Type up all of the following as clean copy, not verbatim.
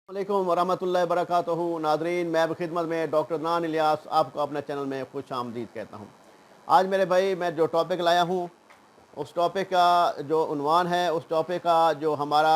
वालेकुम वरहमतुल्लाहि वबरकातुहू। नादरीन, मैं खिदमत में डॉक्टर नान इलियास आपको अपने चैनल में खुश आमदीद कहता हूँ। आज मेरे भाई मैं जो टॉपिक लाया हूँ उस टॉपिक का जो उन्वान है, उस टॉपिक का जो हमारा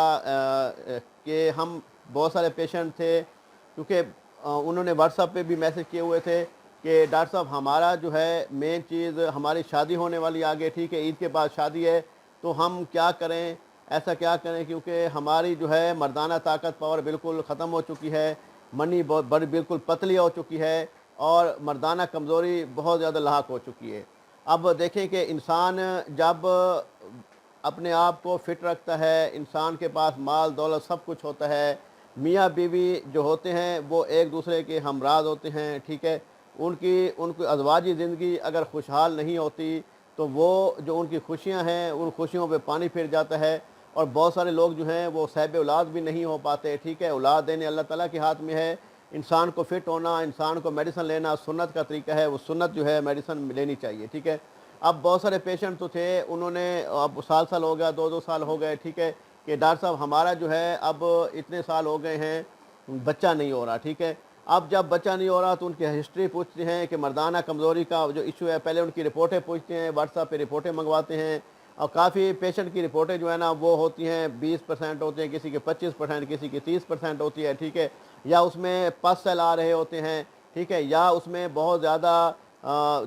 कि हम बहुत सारे पेशेंट थे, क्योंकि उन्होंने व्हाट्सएप पे भी मैसेज किए हुए थे कि डॉक्टर साहब हमारा जो है मेन चीज़ हमारी शादी होने वाली आगे, ठीक है, ईद के बाद शादी है, तो हम क्या करें, ऐसा क्या करें, क्योंकि हमारी जो है मर्दाना ताकत पावर बिल्कुल ख़त्म हो चुकी है, मनी बहुत बड़ी बिल्कुल पतली हो चुकी है और मर्दाना कमज़ोरी बहुत ज़्यादा लाहक हो चुकी है। अब देखें कि इंसान जब अपने आप को फ़िट रखता है, इंसान के पास माल दौलत सब कुछ होता है, मियाँ बीवी जो होते हैं वो एक दूसरे के हमराज होते हैं, ठीक है, उनकी उनकी अज़वाजी ज़िंदगी अगर खुशहाल नहीं होती तो वो जो उनकी खुशियाँ हैं उन खुशियों पे पानी फिर जाता है। और बहुत सारे लोग जो हैं वो साहिब औलाद भी नहीं हो पाते, ठीक है, औलाद देने अल्लाह ताला के हाथ में है। इंसान को फ़िट होना, इंसान को मेडिसिन लेना सुन्नत का तरीका है, वो सुन्नत जो है मेडिसिन लेनी चाहिए, ठीक है। अब बहुत सारे पेशेंट तो थे, उन्होंने अब साल हो गया, 2-2 साल हो गए, ठीक है, कि डॉक्टर साहब हमारा जो है अब इतने साल हो गए हैं, बच्चा नहीं हो रहा, ठीक है। अब जब बच्चा नहीं हो रहा तो उनकी हिस्ट्री पूछते हैं कि मर्दाना कमज़ोरी का जो इशू है, पहले उनकी रिपोर्टें पूछते हैं, व्हाट्सएप पे रिपोर्टें मंगवाते हैं और काफ़ी पेशेंट की रिपोर्टें जो है ना वो होती हैं 20% होती हैं, किसी के 25%, किसी की 30% होती है, ठीक है, या उसमें पस सेल आ रहे होते हैं, ठीक है, या उसमें बहुत ज़्यादा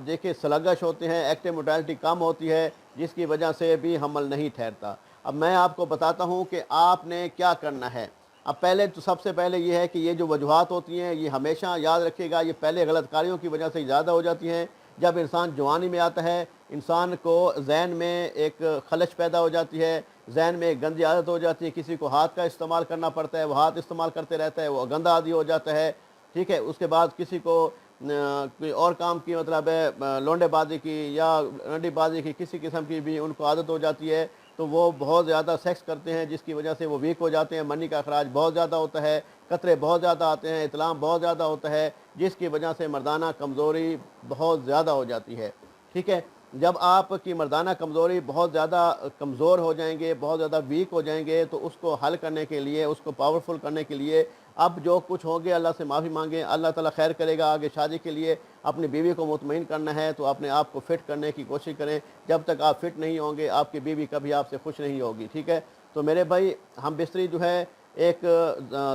देखिए स्लगश होते हैं, एक्टिव मोटालिटी कम होती है, जिसकी वजह से भी हमल नहीं ठहरता। अब मैं आपको बताता हूँ कि आपने क्या करना है। अब पहले तो सबसे पहले ये है कि ये जो वजूहात होती हैं ये हमेशा याद रखिएगा, ये पहले गलत कार्यों की वजह से ज़्यादा हो जाती हैं। जब इंसान जवानी में आता है, इंसान को जहन में एक खलश पैदा हो जाती है, जहन में एक गंदी आदत हो जाती है, किसी को हाथ का इस्तेमाल करना पड़ता है, वो हाथ इस्तेमाल करते रहता है, वो गंदा आदि हो जाता है, ठीक है। उसके बाद किसी को कोई और काम की मतलब है लौंडेबाजी की या रंडीबाजी की किसी किस्म की भी उनको आदत हो जाती है, तो वो बहुत ज़्यादा सेक्स करते हैं, जिसकी वजह से वो वीक हो जाते हैं, मनी का अखराज बहुत ज़्यादा होता है, कतरे बहुत ज़्यादा आते हैं, इतलाम बहुत ज़्यादा होता है, जिसकी वजह से मर्दाना कमज़ोरी बहुत ज़्यादा हो जाती है, ठीक है। जब आपकी मर्दाना कमज़ोरी बहुत ज़्यादा कमज़ोर हो जाएंगे, बहुत ज़्यादा वीक हो जाएंगे, तो उसको हल करने के लिए, उसको पावरफुल करने के लिए अब जो कुछ होंगे अल्लाह से माफ़ी मांगें, अल्लाह ताला खैर करेगा। आगे शादी के लिए अपनी बीवी को मुतमईन करना है तो अपने आप को फ़िट करने की कोशिश करें। जब तक आप फ़िट नहीं होंगे आपकी बीवी कभी आपसे खुश नहीं होगी, ठीक है। तो मेरे भाई हम बिस्तरी जो है एक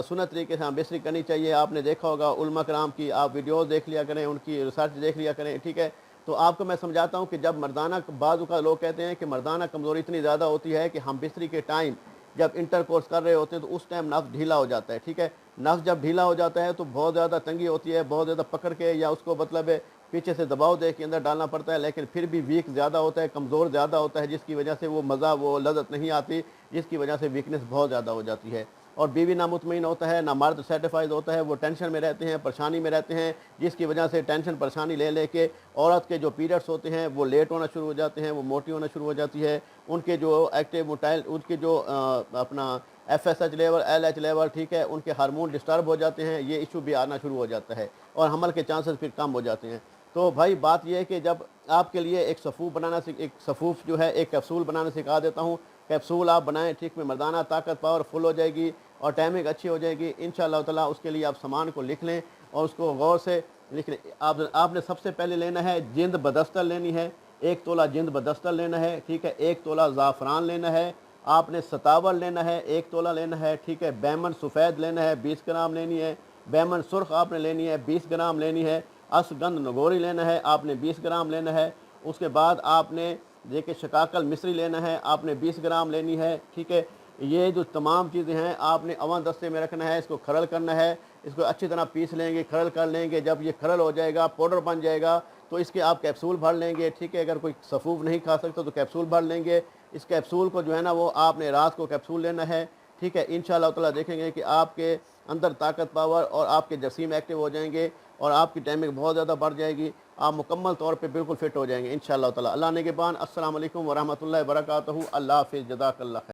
सुन्नत तरीके से हम बिस्तरी करनी चाहिए। आपने देखा होगा उलमा कराम की, आप वीडियोज़ देख लिया करें, उनकी रिसर्च देख लिया करें, ठीक है। तो आपको मैं समझाता हूँ कि जब मर्दाना बाज़ का लोग कहते हैं कि मर्दाना कमज़ोरी इतनी ज़्यादा होती है कि हम बिस्तरी के टाइम जब इंटर कोर्स कर रहे होते हैं तो उस टाइम नफ्स ढीला हो जाता है, ठीक है। नफ्स जब ढीला हो जाता है तो बहुत ज़्यादा तंगी होती है, बहुत ज़्यादा पकड़ के या उसको मतलब पीछे से दबाव दे के अंदर डालना पड़ता है, लेकिन फिर भी वीक ज़्यादा होता है, कमज़ोर ज़्यादा होता है, जिसकी वजह से वो मज़ा वो लज़्ज़त नहीं आती, जिसकी वजह से वीकनेस बहुत ज़्यादा हो जाती है। और बीवी ना मुतमईन होता है, ना मर्द सेटिस्फाइड होता है, वो टेंशन में रहते हैं, परेशानी में रहते हैं, जिसकी वजह से टेंशन परेशानी ले लेके औरत के जो पीरियड्स होते हैं वो लेट होना शुरू हो जाते हैं, वो मोटी होना शुरू हो जाती है, उनके जो एक्टिव मोटाइल उनके जो अपना FSH लेवल LH लेवल, ठीक है, उनके हार्मोन डिस्टर्ब हो जाते हैं, ये इशू भी आना शुरू हो जाता है और हमल के चांसेस फिर कम हो जाते हैं। तो भाई बात यह है कि जब आपके लिए एक सफ़ूफ़ बनाना एक सफ़ूफ़ जो है एक कैप्सूल बनाना सिखा देता हूँ, कैप्सूल आप बनाएं, ठीक में मर्दाना ताकत पावर फुल हो जाएगी और टाइमिंग अच्छी हो जाएगी इंशाअल्लाह ताला। उसके लिए आप सामान को लिख लें और उसको गौर से लिख लें। आपने सबसे पहले लेना है जिंद बदस्तर लेनी है, 1 तोला जिंद बदस्तर लेना है, ठीक है, 1 तोला ज़ाफ़रान लेना है, आपने सतावर लेना है, 1 तोला लेना है, ठीक है, बैमन सफ़ेद लेना है, 20 ग्राम लेनी है, बैमन सुर्ख आपने लेनी है, 20 ग्राम लेनी है, असगंध नगोरी लेना है, आपने 20 ग्राम लेना है। उसके बाद आपने देखिए शकाकल मिस्री लेना है, आपने 20 ग्राम लेनी है, ठीक है। ये जो तमाम चीज़ें हैं आपने अवन दस्ते में रखना है, इसको खरल करना है, इसको अच्छी तरह पीस लेंगे, खरल कर लेंगे। जब ये खरल हो जाएगा, पाउडर बन जाएगा, तो इसके आप कैप्सूल भर लेंगे, ठीक है। अगर कोई सफ़ूफ़ नहीं खा सकता तो कैप्सूल भर लेंगे। इस कैप्सूल को जो है ना वो आपने रात को कैप्सूल लेना है, ठीक है। इंशाअल्लाह ताला देखेंगे कि आपके अंदर ताकत पावर और आपके जसीम एक्टिव हो जाएंगे और आपकी टाइमिंग बहुत ज़्यादा बढ़ जाएगी, आप मुकम्मल तौर पे बिल्कुल फ़िट हो जाएंगे इंशाअल्लाह ताला। अल्लाह निगहबान। अस्सलाम वालेकुम वरहमतुल्लाहि वबरकातुहू। अल्लाह हाफ़िज़। जज़ाकल्लाह खैर।